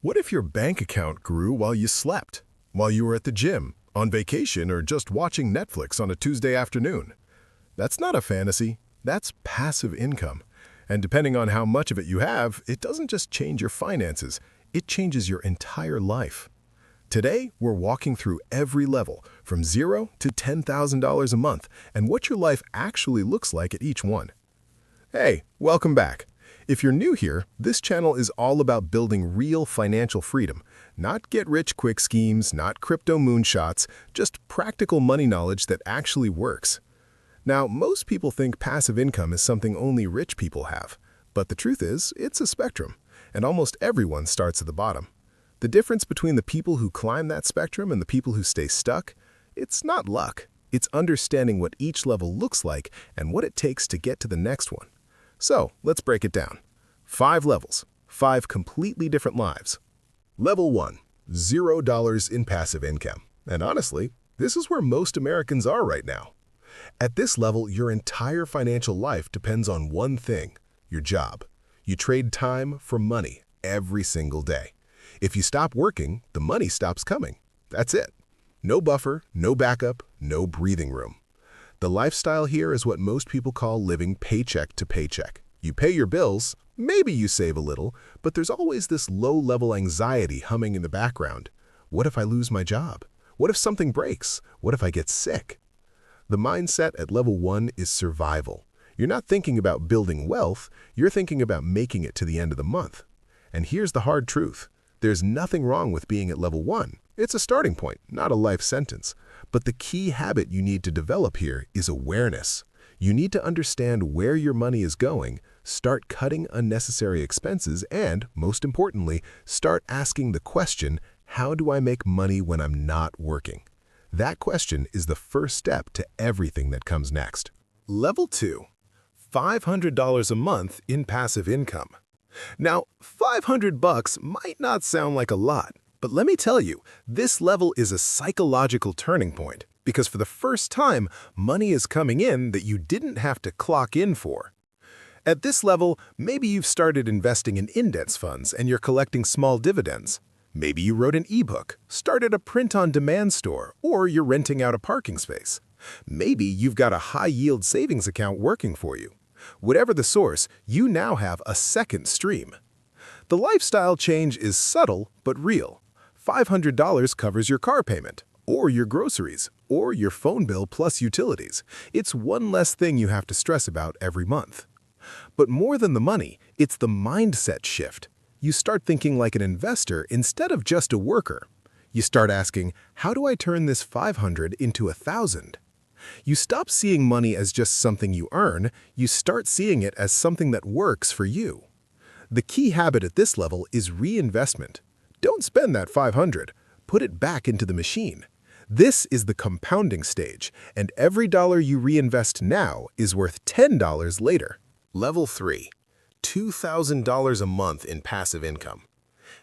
What if your bank account grew while you slept, while you were at the gym, on vacation, or just watching Netflix on a Tuesday afternoon? That's not a fantasy, that's passive income. And depending on how much of it you have, it doesn't just change your finances, it changes your entire life. Today, we're walking through every level, from $0 to $10,000 a month, and what your life actually looks like at each one. Hey, welcome back. If you're new here, this channel is all about building real financial freedom, not get-rich-quick schemes, not crypto moonshots, just practical money knowledge that actually works. Now, most people think passive income is something only rich people have, but the truth is, it's a spectrum, and almost everyone starts at the bottom. The difference between the people who climb that spectrum and the people who stay stuck, it's not luck. It's understanding what each level looks like and what it takes to get to the next one. So, let's break it down. 5 levels, 5 completely different lives. Level 1, $0 in passive income. And honestly, this is where most Americans are right now. At this level, your entire financial life depends on one thing, your job. You trade time for money every single day. If you stop working, the money stops coming. That's it. No buffer, no backup, no breathing room. The lifestyle here is what most people call living paycheck to paycheck. You pay your bills, maybe you save a little, but there's always this low-level anxiety humming in the background. What if I lose my job? What if something breaks? What if I get sick? The mindset at level 1 is survival. You're not thinking about building wealth, you're thinking about making it to the end of the month. And here's the hard truth. There's nothing wrong with being at level 1. It's a starting point, not a life sentence. But the key habit you need to develop here is awareness. You need to understand where your money is going, start cutting unnecessary expenses, and, most importantly, start asking the question, how do I make money when I'm not working? That question is the first step to everything that comes next. Level 2, $500 a month in passive income. Now, $500 might not sound like a lot, but let me tell you, this level is a psychological turning point because for the first time, money is coming in that you didn't have to clock in for. At this level, maybe you've started investing in index funds and you're collecting small dividends. Maybe you wrote an ebook, started a print-on-demand store, or you're renting out a parking space. Maybe you've got a high-yield savings account working for you. Whatever the source, you now have a second stream. The lifestyle change is subtle but real. $500 covers your car payment, or your groceries, or your phone bill plus utilities. It's one less thing you have to stress about every month. But more than the money, it's the mindset shift. You start thinking like an investor instead of just a worker. You start asking, how do I turn this 500 into 1,000? You stop seeing money as just something you earn, you start seeing it as something that works for you. The key habit at this level is reinvestment. Don't spend that 500, put it back into the machine. This is the compounding stage, and every dollar you reinvest now is worth $10 later. Level 3, $2,000 a month in passive income.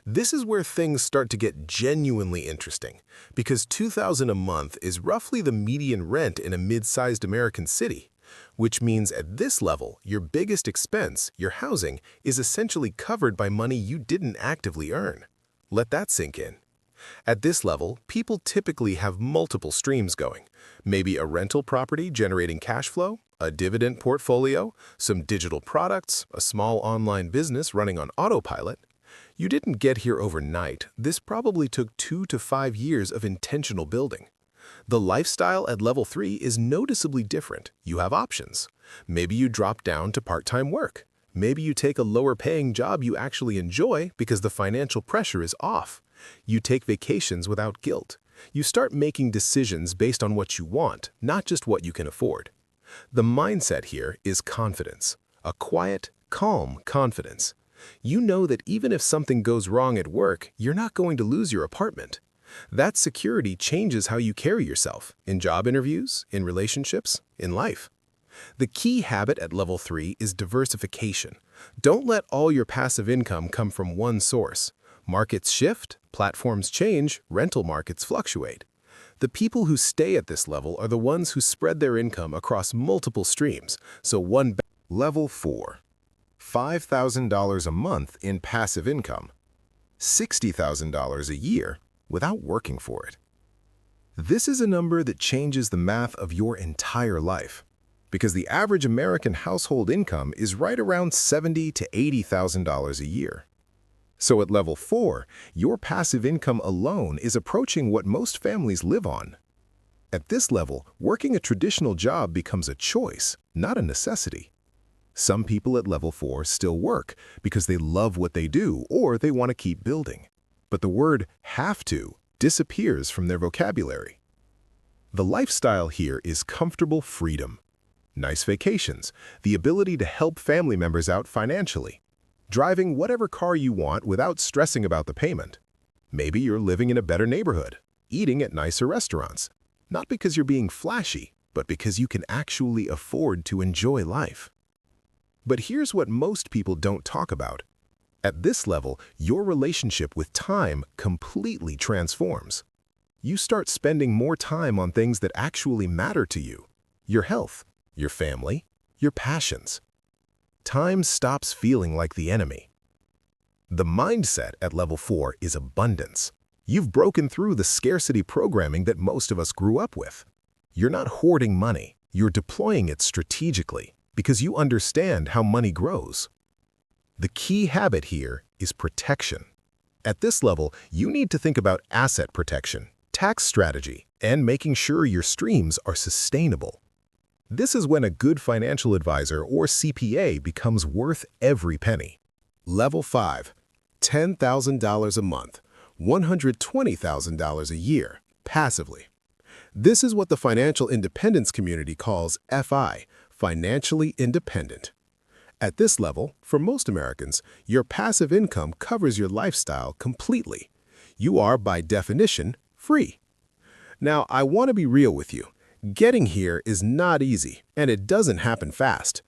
This is where things start to get genuinely interesting, because $2,000 a month is roughly the median rent in a mid-sized American city, which means at this level, your biggest expense, your housing, is essentially covered by money you didn't actively earn. Let that sink in. At this level, people typically have multiple streams going. Maybe a rental property generating cash flow, a dividend portfolio, some digital products, a small online business running on autopilot. You didn't get here overnight. This probably took 2 to 5 years of intentional building. The lifestyle at level 3 is noticeably different. You have options. Maybe you drop down to part-time work. Maybe you take a lower-paying job you actually enjoy because the financial pressure is off. You take vacations without guilt. You start making decisions based on what you want, not just what you can afford. The mindset here is confidence, a quiet, calm confidence. You know that even if something goes wrong at work, you're not going to lose your apartment. That security changes how you carry yourself in job interviews, in relationships, in life. The key habit at level 3 is diversification. Don't let all your passive income come from one source. Markets shift, platforms change, rental markets fluctuate. The people who stay at this level are the ones who spread their income across multiple streams, so one. Level 4, $5,000 a month in passive income. $60,000 a year without working for it. This is a number that changes the math of your entire life, because the average American household income is right around $70,000 to $80,000 a year. So at level 4, your passive income alone is approaching what most families live on. At this level, working a traditional job becomes a choice, not a necessity. Some people at level 4 still work because they love what they do or they want to keep building. But the word "have to" disappears from their vocabulary. The lifestyle here is comfortable freedom. Nice vacations, the ability to help family members out financially, driving whatever car you want without stressing about the payment. Maybe you're living in a better neighborhood, eating at nicer restaurants, not because you're being flashy, but because you can actually afford to enjoy life. But here's what most people don't talk about. At this level, your relationship with time completely transforms. You start spending more time on things that actually matter to you: your health, your family, your passions. Time stops feeling like the enemy. The mindset at level 4 is abundance. You've broken through the scarcity programming that most of us grew up with. You're not hoarding money, you're deploying it strategically because you understand how money grows. The key habit here is protection. At this level, you need to think about asset protection, tax strategy, and making sure your streams are sustainable. This is when a good financial advisor or CPA becomes worth every penny. Level 5, $10,000 a month, $120,000 a year, passively. This is what the financial independence community calls FI, financially independent. At this level, for most Americans, your passive income covers your lifestyle completely. You are, by definition, free. Now, I want to be real with you. Getting here is not easy, and it doesn't happen fast.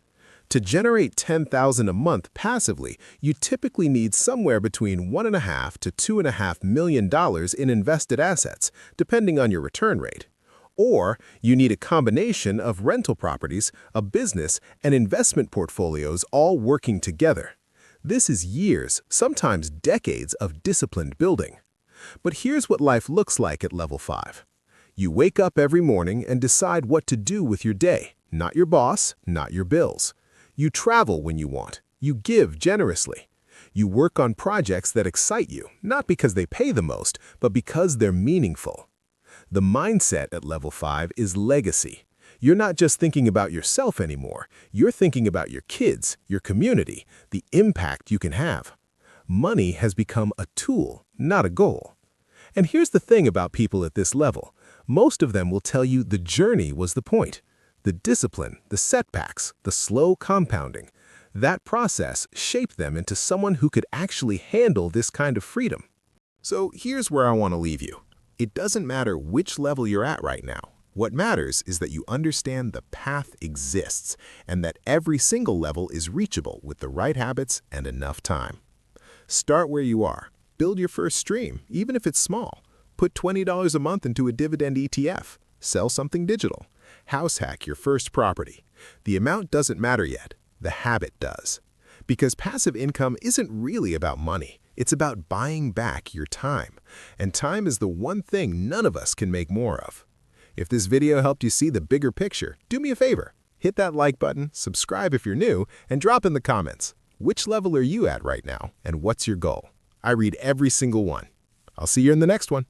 To generate $10,000 a month passively, you typically need somewhere between $1.5 to $2.5 million in invested assets, depending on your return rate. Or you need a combination of rental properties, a business, and investment portfolios all working together. This is years, sometimes decades of disciplined building. But here's what life looks like at level 5. You wake up every morning and decide what to do with your day, not your boss, not your bills. You travel when you want. You give generously. You work on projects that excite you, not because they pay the most, but because they're meaningful. The mindset at level 5 is legacy. You're not just thinking about yourself anymore. You're thinking about your kids, your community, the impact you can have. Money has become a tool, not a goal. And here's the thing about people at this level. Most of them will tell you the journey was the point. The discipline, the setbacks, the slow compounding. That process shaped them into someone who could actually handle this kind of freedom. So here's where I want to leave you. It doesn't matter which level you're at right now. What matters is that you understand the path exists and that every single level is reachable with the right habits and enough time. Start where you are. Build your first stream, even if it's small. Put $20 a month into a dividend ETF. Sell something digital. House hack your first property. The amount doesn't matter yet. The habit does. Because passive income isn't really about money. It's about buying back your time. And time is the one thing none of us can make more of. If this video helped you see the bigger picture, do me a favor. Hit that like button, subscribe if you're new, and drop in the comments. Which level are you at right now, and what's your goal? I read every single one. I'll see you in the next one.